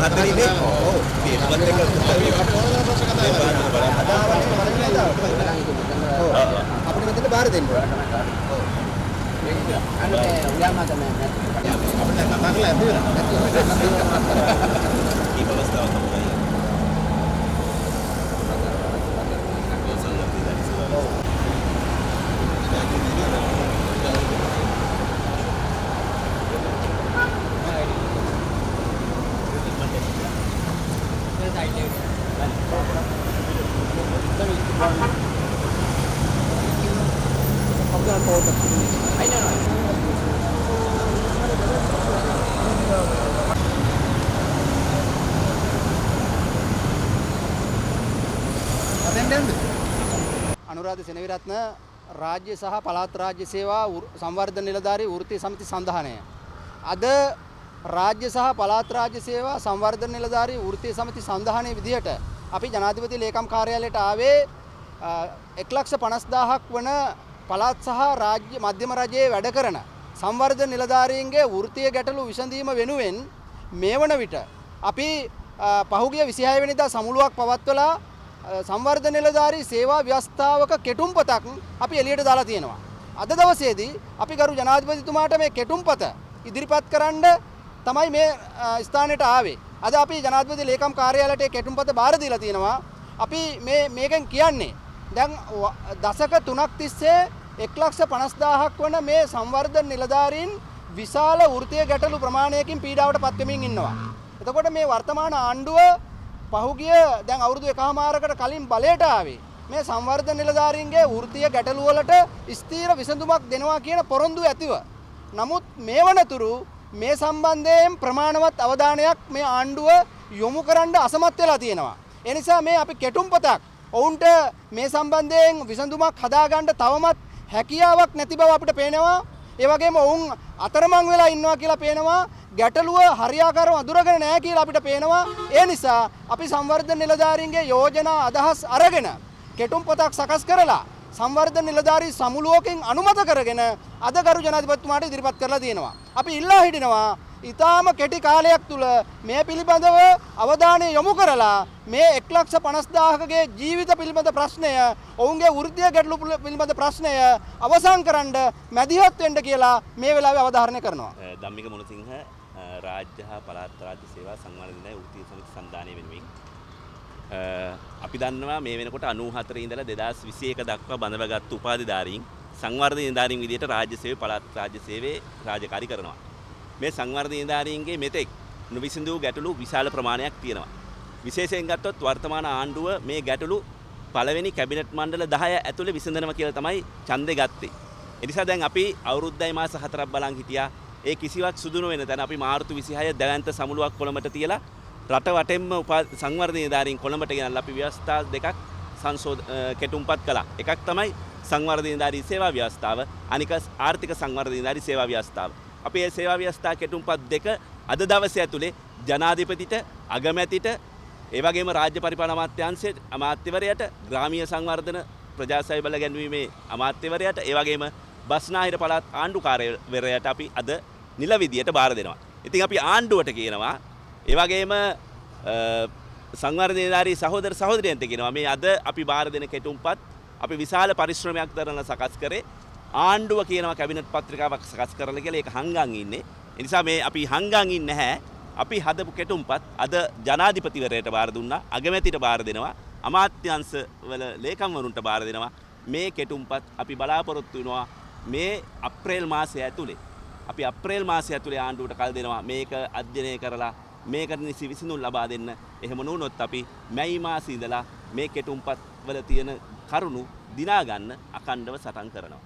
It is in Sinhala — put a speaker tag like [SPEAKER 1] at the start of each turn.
[SPEAKER 1] 14 ඔව් ඒකත් එක්ක අපිට මෙතන බාර දෙන්න ඕන.
[SPEAKER 2] අනේ උයාමත නැහැ.
[SPEAKER 1] අපිට කතා කරලා ඇති වෙනවා. කීප අවස්ථාවක් තමයි.
[SPEAKER 3] අනුරාධ සෙනවිරත්න රාජ්‍ය සහ පළාත් රාජ්‍ය සේවා සංවර්ධන නිලධාරී වෘත්තීය සමිති සංධානය අද රාජ්‍ය සහ පළාත් රාජ්‍ය සේවා සංවර්ධන නිලධාරී වෘත්තීය සමිති සංධානයේ විදිහට අපි ජනාධිපති ලේකම් කාර්යාලයට ආවේ 1,50,000ක් වන පළාත් සහ රාජ්‍ය මධ්‍යම රජයේ වැඩ කරන සංවර්ධන නිලධාරීන්ගේ වෘත්තීය ගැටලු විසඳීම වෙනුවෙන් මේ වන විට අපි පහුගිය 26 වෙනිදා සමුළුවක් පවත්වලා සංවර්ධන නිලධාරී සේවා ව්‍යවස්ථාවක කෙටුම්පතක් අපි එළියට දාලා තියෙනවා. අද දවසේදී අපි ගරු ජනාධිපතිතුමාට මේ කෙටුම්පත ඉදිරිපත් කරන්න තමයි මේ ස්ථානෙට ආවේ. අද අපි ජනාධිපති ලේකම් කාර්යාලයට කෙටුම්පත බාර දීලා තියෙනවා. අපි මේකෙන් කියන්නේ දැන් දශක 3ක් තිස්සේ 1,50,000ක් වන මේ සංවර්ධන නිලධාරීන් විශාල වෘත්තීය ගැටලු ප්‍රමාණයකින් පීඩාවට පත් වෙමින් ඉන්නවා. එතකොට මේ වර්තමාන ආණ්ඩුව පහුගිය දැන් අවුරුදු එකහමාරකට කලින් බලයට ආවේ මේ සංවර්ධන නිලධාරීන්ගේ වෘත්තීය ගැටලු වලට ස්ථීර විසඳුමක් දෙනවා කියන පොරොන්දු ඇතිව. නමුත් මේ වනතුරු මේ සම්බන්ධයෙන් ප්‍රමාණවත් අවධානයක් මේ ආණ්ඩුව යොමු කරන්න අසමත් වෙලා තියෙනවා. ඒ නිසා මේ අපි කෙටුම්පතක් ඔවුන්ට මේ සම්බන්ධයෙන් විසඳුමක් හදාගන්න තවමත් හැකියාවක් නැති බව අපිට පේනවා. ඒ වගේම ඔවුන් අතරමං වෙලා ඉන්නවා කියලා පේනවා. ගැටලුව හරියාකාරව අඳුරගෙන නැහැ කියලා අපිට පේනවා. ඒ නිසා අපි සංවර්ධන නිලධාරීන්ගේ යෝජනා අදහස් අරගෙන කෙටුම්පතක් සකස් කරලා සංවර්ධන නිලධාරී සමුළුවකින් අනුමත කරගෙන අද ගරු ජනාධිපතිතුමාට ඉදිරිපත් කරලා තියෙනවා. අපි ඉල්ලා හිටිනවා ඊටාම කෙටි කාලයක් තුල මේ පිළිබඳව අවධානය යොමු කරලා මේ 1,50,000කගේ ජීවිත පිළිබඳ ප්‍රශ්නය ඔවුන්ගේ වෘත්තීය ගැටලු පිළිබඳ ප්‍රශ්නය අවසන් කරන්න මැදිහත් වෙන්න කියලා මේ වෙලාවේ අවධාරණය කරනවා.
[SPEAKER 4] ධම්මික මුණසිංහ රාජ්‍ය හා පළාත් රාජ්‍ය සේවා සංවර්ධන වෘත්තීය සමිති සංධානය වෙනුවෙන් අපි දන්නවා මේ වෙනකොට 94 ඉඳලා 2021 දක්වා බඳවගත්තු උපාධිධාරීන් සංවර්ධන නිලධාරීන් විදිහට රාජ්‍ය සේවයේ පළාත් රාජ්‍ය සේවයේ රාජකාරී කරනවා. මේ සංවර්ධන නිලධාරීන්ගේ මෙතෙක් නොවිසඳූ ගැටලු විශාල ප්‍රමාණයක් තියෙනවා. විශේෂයෙන් ගත්තොත් වර්තමාන ආණ්ඩුව මේ ගැටලු පළවෙනි කැබිනට් මණ්ඩල 10 ඇතුළේ විසඳනවා කියලා තමයි ඡන්දේ ගත්තේ. ඒ නිසා දැන් අපි අවුරුද්දයි මාස 4ක් බලන් හිටියා. ඒ කිසිවක් සුදු නොවන තැන අපි මාර්තු 26 දැවැන්ත සමුළුවක් කොළඹට තියලා රට වටෙන්ම සංවර්ධන නිලධාරීන් කොළඹට ගෙනල්ලා අපි ව්‍යවස්ථා දෙකක් කෙටුම්පත් කළා. එකක් තමයි සංවර්ධන නිලධාරී සේවා ව්‍යවස්ථාව, අනික ආර්ථික සංවර්ධන නිලධාරී සේවා ව්‍යවස්ථාව. අපි මේ සේවා ව්‍යවස්ථා කෙටුම්පත් දෙක අද දවසේ ඇතුලේ ජනාධිපතිට, අගමැතිට, ඒ වගේම රාජ්‍ය පරිපාලන අමාත්‍යාංශයේ අමාත්‍යවරයාට, ග්‍රාමීය සංවර්ධන ප්‍රජාසේවය බල ගැන්වීමේ අමාත්‍යවරයාට, ඒ වගේම බස්නාහිර පළාත් ආණ්ඩුකාරවරයාට අපි අද නිල විදියට බාර දෙනවා. ඉතින් අපි ආණ්ඩුවට කියනවා, ඒ වගේම සංවර්ධන නිලධාරී සහෝදර සහෝදරියන්ට කියනවා මේ අද අපි බාර දෙන කෙටුම්පත් අපි විශාල පරිශ්‍රමයක් දරන සකස් කරේ ආණ්ඩුව කියනවා කැබිනට් පත්‍රිකාවක් සකස් කරලා කියලා ඒක හංගන් ඉන්නේ. ඒ නිසා මේ අපි හංගන් ඉන්නේ නැහැ. අපි හදපු කෙටුම්පත් අද ජනාධිපතිවරයාට බාර දුන්නා, අගමැතිට බාර දෙනවා, අමාත්‍යාංශ වල ලේකම්වරුන්ට බාර දෙනවා. මේ කෙටුම්පත් අපි බලාපොරොත්තු වෙනවා මේ අප්‍රේල් මාසය ඇතුලේ. අපි අප්‍රේල් මාසය ඇතුලේ ආණ්ඩුවට කල් දෙනවා මේක අධ්‍යයනය කරලා මේකට නිසි විසඳුම් ලබා දෙන්න. එහෙම නොවුනොත් අපි මැයි මාසයේ ඉඳලා මේ කෙටුම්පත් වල තියෙන කරුණු දිනා ගන්න අඛණ්ඩව සටන් කරනවා.